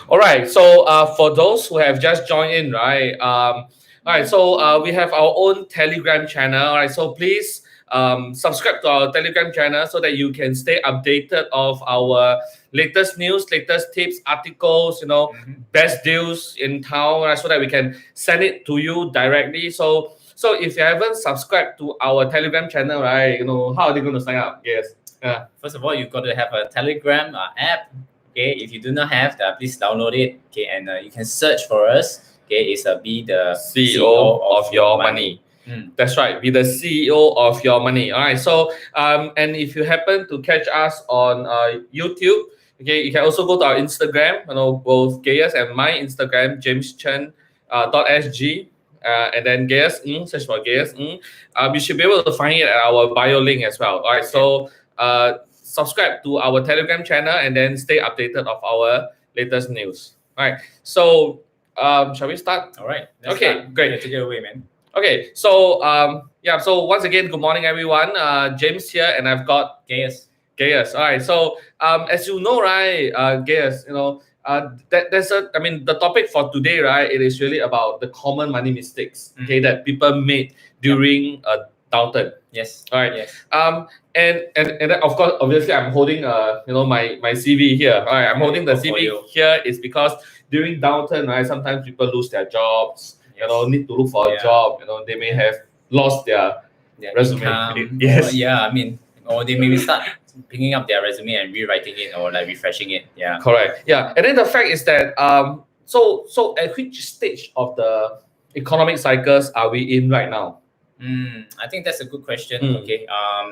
All right. So for those who have just joined in, right? All right. So we have our own Telegram channel. All right. So please subscribe to our Telegram channel so that you can stay updated of our latest news, latest tips, articles. Best deals in town, right? So that we can send it to you directly. So if you haven't subscribed to our Telegram channel, right? How are they going to sign up? Yes. First of all, you've got to have a Telegram app. Okay, if you do not have that, please download it. Okay, and you can search for us. Okay, it's be the CEO of your money. That's right. Be the CEO of your money. All right. So and if you happen to catch us on YouTube, okay, you can also go to our Instagram. Both Gaius and my Instagram, jameschen.sg. And then Gaius search for Gaius you should be able to find it at our bio link as well. All right. So subscribe to our Telegram channel and then stay updated of our latest news. All right. So shall we start? All right. Okay, great. Yeah, take it away, man. Okay. So so once again, good morning, everyone. James here, and I've got Gaius. All right. So as you know, right, Gaius, the topic for today, right, it is really about the common money mistakes, okay, that people made during a downturn. Yes. All right. Yes. And of course, obviously, I'm holding my CV here. All right, I'm holding the CV here is because during downturn, right, sometimes people lose their jobs. Yes. Need to look for a job. They may have lost their resume. Yes. Or they maybe start picking up their resume and rewriting it or like refreshing it. Yeah. Correct. Yeah. And then the fact is that so at which stage of the economic cycles are we in right now? I think that's a good question. Okay.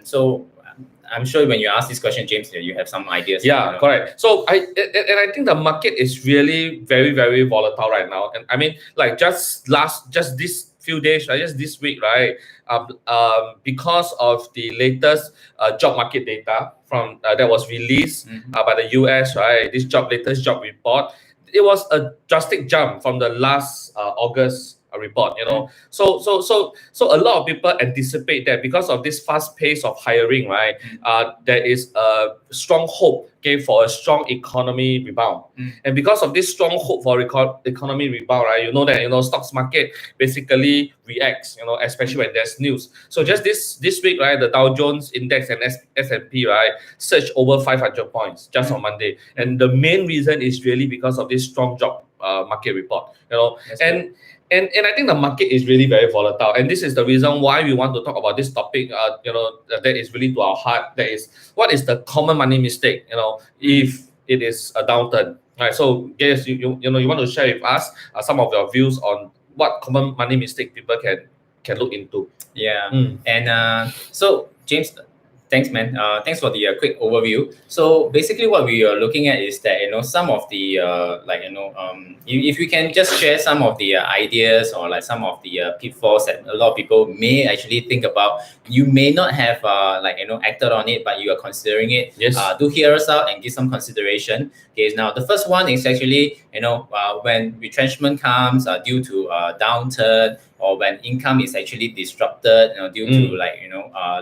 So I'm sure when you ask this question, James, you have some ideas. Yeah, correct. So I think the market is really very, very volatile right now. And I mean, like just this few days, right? Just this week, right? Because of the latest job market data from that was released by the US, right? This latest job report, it was a drastic jump from the last August report. So a lot of people anticipate that because of this fast pace of hiring, right, there is a strong hope, okay, for a strong economy rebound. And because of this strong hope for economy rebound, right, that stocks market basically reacts, especially when there's news. So just this week, right, the Dow Jones index and S&P, right, surged over 500 points just on Monday, and the main reason is really because of this strong job market report. And I think the market is really very volatile, and this is the reason why we want to talk about this topic. That is really to our heart. That is, what is the common money mistake? If it is a downturn, right? So, Gaius, you want to share with us some of your views on what common money mistake people can look into. Yeah, and so James, thanks, man. Thanks for the quick overview. So basically, what we are looking at is that some of the if you can just share some of the ideas or like some of the pitfalls that a lot of people may actually think about. You may not have acted on it, but you are considering it. Yes. Do hear us out and give some consideration. Okay. Now the first one is actually when retrenchment comes due to downturn, or when income is actually disrupted, due to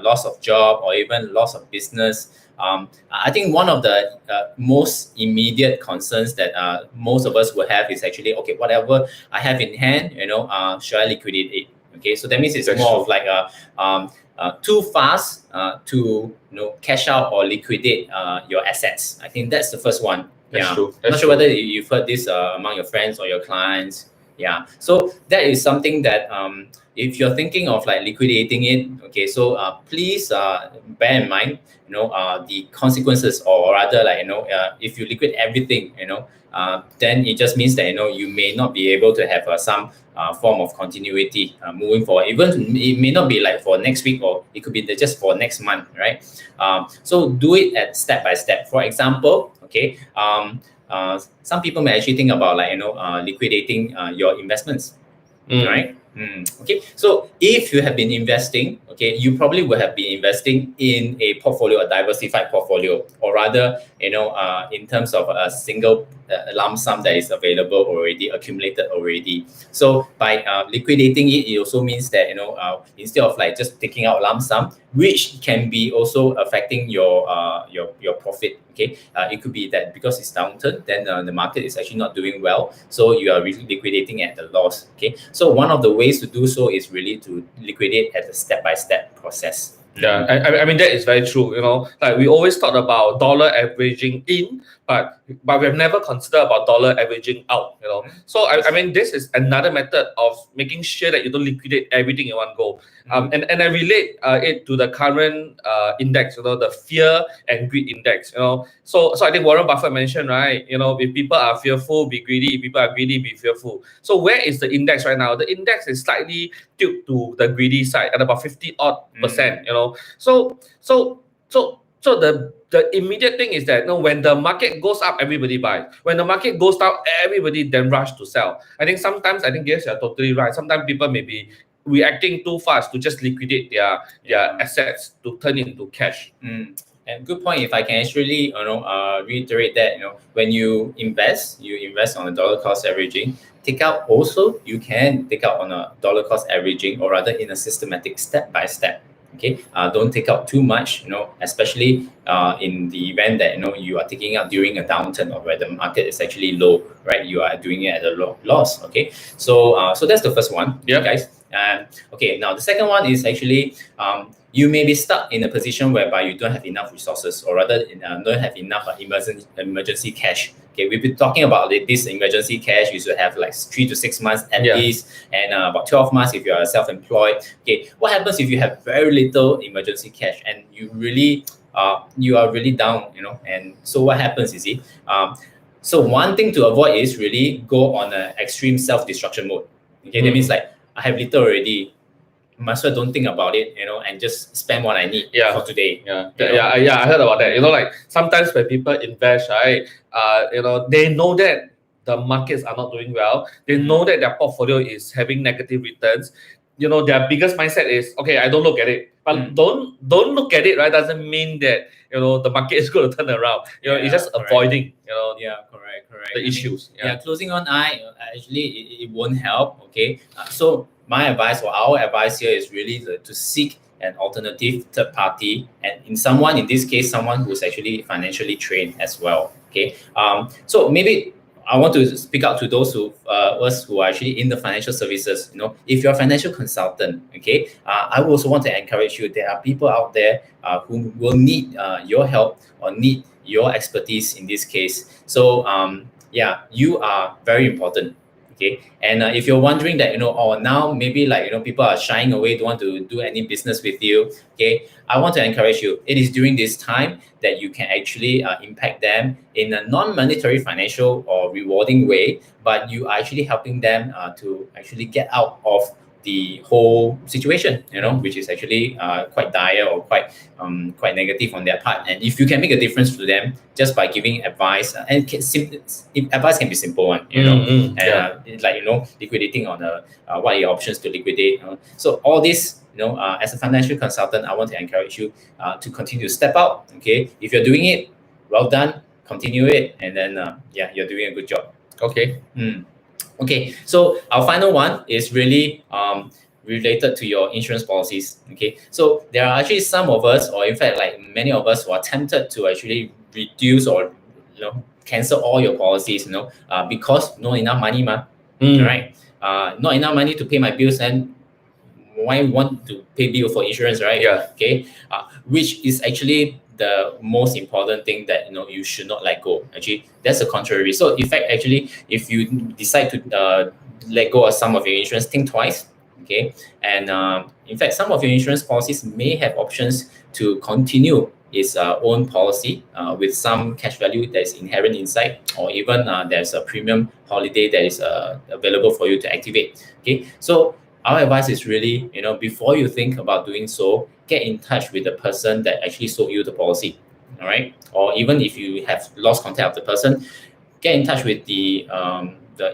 loss of job or even loss of business. I think one of the most immediate concerns that most of us will have is actually, okay, whatever I have in hand, should I liquidate it? Okay, so that means it's more of like too fast to cash out or liquidate your assets. I think that's the first one. That's true. I'm not sure whether you've heard this among your friends or your clients. Yeah, so that is something that if you're thinking of like liquidating it, okay, so please bear in mind, the consequences, or rather, if you liquidate everything, then it just means that you may not be able to have some form of continuity moving forward. Even it may not be like for next week, or it could be just for next month, right? So do it at step by step. For example, okay. Some people may actually think about liquidating your investments, right? Okay, so if you have been investing, okay, you probably would have been investing in a portfolio, a diversified portfolio, or rather, in terms of a single lump sum that is available already, accumulated already. So by liquidating it, it also means that instead of just taking out lump sum, which can be also affecting your profit. Okay, it could be that because it's downturn, then the market is actually not doing well, so you are really liquidating at the loss. Okay, so one of the ways to do so is really to liquidate at a step-by-step process. Yeah, I mean that is very true. Like we always talk about dollar averaging in, but we've never considered about dollar averaging out. So I mean this is another method of making sure that you don't liquidate everything in one go. And I relate it to the current index. The fear and greed index. So I think Warren Buffett mentioned, right. If people are fearful, be greedy. If people are greedy, be fearful. So where is the index right now? The index is slightly tilted to the greedy side at about 50% odd. So the immediate thing is that when the market goes up, everybody buys. When the market goes down, everybody then rush to sell. Yes, you're totally right. Sometimes people may be reacting too fast to just liquidate their assets to turn into cash. And good point. If I can actually reiterate that, when you invest on a dollar cost averaging. Take out also, you can take out on a dollar cost averaging, or rather in a systematic step by step. Okay, don't take out too much, especially in the event that you are taking out during a downturn or where the market is actually low, right? You are doing it at a loss. Okay, so that's the first one. Yeah, guys. Okay, now the second one is actually you may be stuck in a position whereby you don't have enough resources, or rather don't have enough emergency cash. Okay, we've been talking about this emergency cash. You should have like 3 to 6 months at least, and about 12 months if you are self-employed. Okay, what happens if you have very little emergency cash and you are really down, and so what happens, you see? So one thing to avoid is really go on an extreme self-destruction mode. Okay, that means like I have little already, might as well don't think about it, and just spend what I need for today. I heard about that. Like sometimes when people invest, right, they know that the markets are not doing well. They know that their portfolio is having negative returns. Their biggest mindset is, okay, I don't look at it. But don't look at it, right? Doesn't mean that the market is going to turn around. It's just avoiding, correct. the issues. Closing one eye, actually it won't help. Okay, so my advice or our advice here is really to seek an alternative third party, and in this case, someone who's actually financially trained as well. Okay, so maybe I want to speak out to those us who are actually in the financial services. If you're a financial consultant, okay, I also want to encourage you. There are people out there who will need your help or need your expertise in this case. So you are very important. Okay, and if you're wondering that now maybe people are shying away, don't want to do any business with you. Okay, I want to encourage you. It is during this time that you can actually impact them in a non-monetary, financial, or rewarding way, but you are actually helping them to actually get out of the whole situation, which is actually quite dire or quite negative on their part. And if you can make a difference to them just by giving advice, advice can be simple one, liquidating on what are your options to liquidate. So all this, as a financial consultant, I want to encourage you to continue to step out. Okay, if you're doing it, well done, continue it, and then you're doing a good job. Okay. Okay, so our final one is really related to your insurance policies. Okay, so there are actually some of us, or in fact, like many of us, who are tempted to actually reduce or cancel all your policies. Because not enough money, right? Not enough money to pay my bills, and why want to pay bill for insurance, right? Yeah. Okay, which is actually the most important thing that you should not let go. Actually, that's the contrary. So in fact, actually, if you decide to let go of some of your insurance, think twice. Okay, and in fact, some of your insurance policies may have options to continue its own policy with some cash value that is inherent inside, or even there's a premium holiday that is available for you to activate. Okay, so our advice is really, before you think about doing so, get in touch with the person that actually sold you the policy. All right, or even if you have lost contact of the person, get in touch with the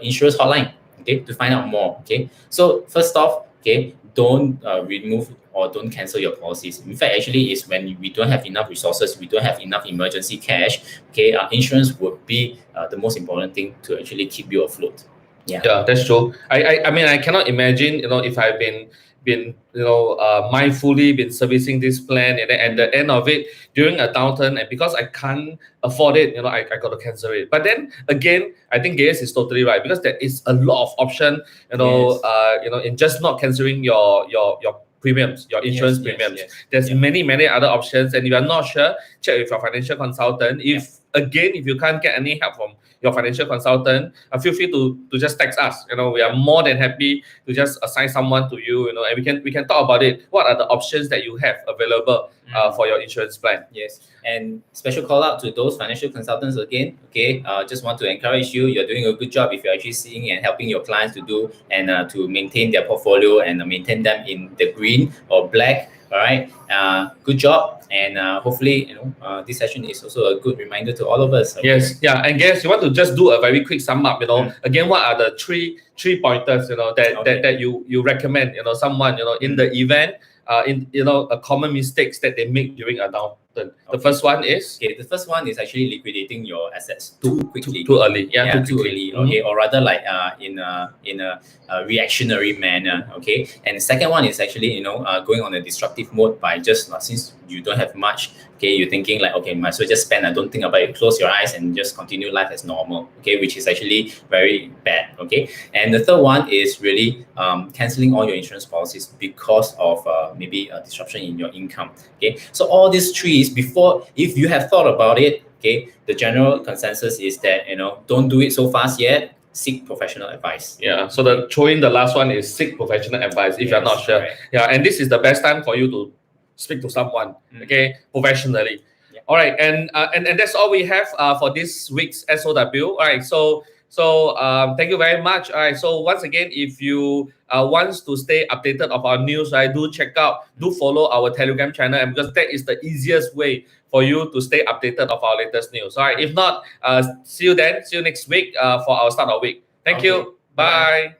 insurance hotline. Okay, to find out more. Okay, so first off, okay, don't remove or don't cancel your policies. In fact, actually, it's when we don't have enough resources, we don't have enough emergency cash. Okay, insurance would be the most important thing to actually keep you afloat. Yeah, that's true. I mean, I cannot imagine, if I've been been mindfully been servicing this plan, and then at the end of it, during a downturn, and because I can't afford it, I got to cancel it. But then again, I think Gaius is totally right, because there is a lot of option, in just not canceling your premiums, your insurance premiums. There's many other options, and if you're not sure, check with your financial consultant. If you can't get any help from your financial consultant, feel free to just text us. We are more than happy to just assign someone to you. And we can talk about it. What are the options that you have available for your insurance plan? Yes, and special call out to those financial consultants again. Okay, just want to encourage you. You're doing a good job if you're actually seeing and helping your clients to do and to maintain their portfolio and maintain them in the green or black. All right, good job, and hopefully this session is also a good reminder to all of us. Okay? Yes, yeah, and guess you want to just do a very quick sum up. Again, what are the three pointers that you recommend someone in the event a common mistakes that they make during a downturn. The first one is the first one is actually liquidating your assets too quickly, too early. Too early. Okay, or rather like in a reactionary manner. Okay, and the second one is actually going on a destructive mode by just since you don't have much. Okay, you're thinking like, okay, might as well just spend. I don't think about it. Close your eyes and just continue life as normal. Okay, which is actually very bad. Okay, and the third one is really canceling all your insurance policies because of maybe a disruption in your income. Okay, so all these three is before, if you have thought about it. Okay, the general consensus is that don't do it so fast yet. Seek professional advice. Yeah. So the last one is seek professional advice if you're not sure. Correct. Yeah, and this is the best time for you to speak to someone, professionally. All right, and that's all we have for this week's SOW. All right, so thank you very much. All right, so once again, if you want to stay updated of our news, do follow our Telegram channel, and because that is the easiest way for you to stay updated of our latest news. All right, if not, see you next week for our start of week. Thank you. Bye.